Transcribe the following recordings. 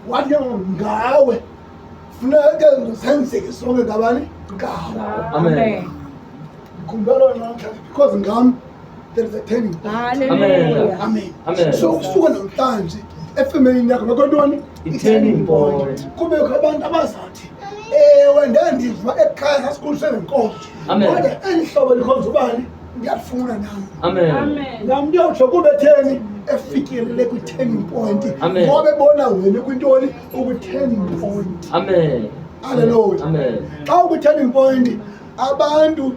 wathi ngawe funeka senzeke sonke ngabani ngawe. Amen. Khumbula namhlanje because ngam there is a turning point. Hallelujah. Amen. Amen. So kusuka namhlanje efemelini yakho bekontoni I-turning point. kubekho abantu abazathi ewe ndandiva ekhaya sasikhulise ngenkosi Amen. kodwa eli hlobo likhonza ubani ndiyalifuna nami. Amen. Nam ndiyotsho kubetheni efikelele kwi-turning point Amen. ngoba ebona wena kwintoni ukwi-turning point. Amen. Hallelujah. Amen. Xa ukwi-turning point abantu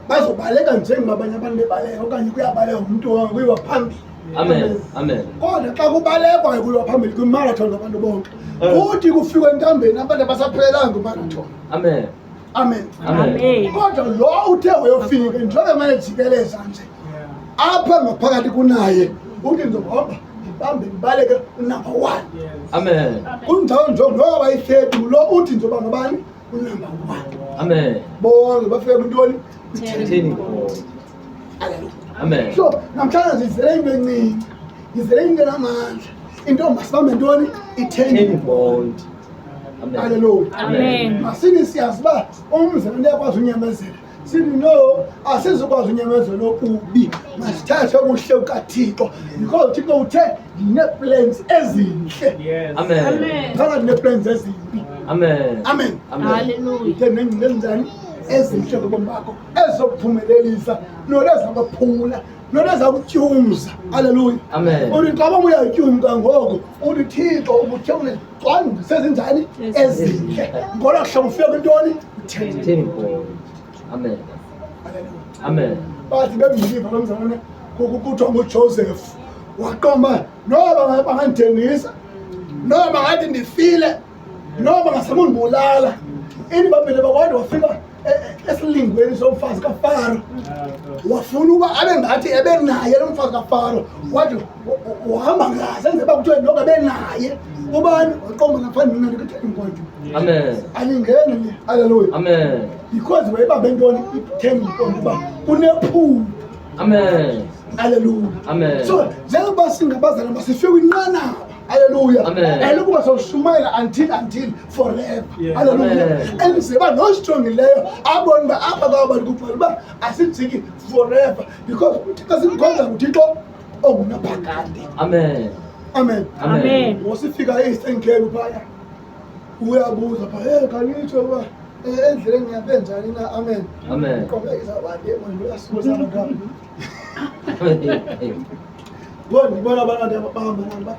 bazobaleka njengabanye abantu bebaleka okanye kuyabaleka umntu kuyiwa phambili. Amen. Amen. Kodwa xa kubalekwa kuyiwa phambili kwimarathon ngabantu bonke kuthi kufika entambeni abantu abasaphelelanga imarathon. Amen. Amen. Amen. Kodwa lo uthe wayofika njengoba emane jikeleza nje apha ngaphakathi kunaye uthi ndizohamba ndibambe ndibaleke unumber 1. Amen. Kunjalo nje ngoba bayi-30 lo uthi njengoba ngabani unumber 1. Amen. Bonke bafike kwintoni Turning point. Hallelujah. Amen. So namhlanje sizele into encinci ngizele into enamandla into masibambe ntoni i-turning Turning point. Amen. Hallelujah. Amen. Masini siyazi uba umzekelo into yakwazi unyamezela sithi no asizukwazi unyamezela okubi masithathe kuhle kukaThixo because uThixo uthe ndine-plans ezinhle. Amen. Phakathi nee-plans ezimbi. Amen. Amen. Amen. Hallelujah. Uthe nenzani ezinhle ngobomi bakho ezizokuphumelelisa nolezakuphula nolezakutyumza. Hallelujah. Amen. Uthi xa boma uyatyumka ngoko uthi Thixo ubuthe unezicwangciso ezinjani ezinhle ngolo hlobo ufike kwintoni Turning point. Amen. Amen. bathi bemziliva nomzalwane kuthiwa nguJoseph waqomba noba bangandithengisa noba ngathi ndifile noba ngasema undibulala ini bambile bakwadwa wafika esilingweni somfazi kaFaro wafuna uba abe ngathi ebenaye lo mfazi kaFaro wathi uhamba ngaze enze bakuthiwe noko ebenaye ubani waqomba ngaphandle mna ndikuthatha point. Amen. Alingene nje. Hallelujah. Amen. Because wayebambe ntoni i-turning point uba kunephupho. Amen. Hallelujah. Amen. So njengoba singabazalwane masifike kwinqanaba. Hallelujah. Amen. Elokuba soshumayela until forever. Hallelujah. Amen. Enziba nostrongileyo abone uba apha kwabantu kubhala uba asijiki forever because uThixo simkhonza nguThixo ongunaphakade. Amen. Amen. Amen. Wasifika e-Eastern Cape phaya uyabuza pha kanitsho uba endleleni ngiyabe njani na. Amen. Amen. Qobekisa abantu manje uyasibuza abantu. Bona abantu abahamba nabo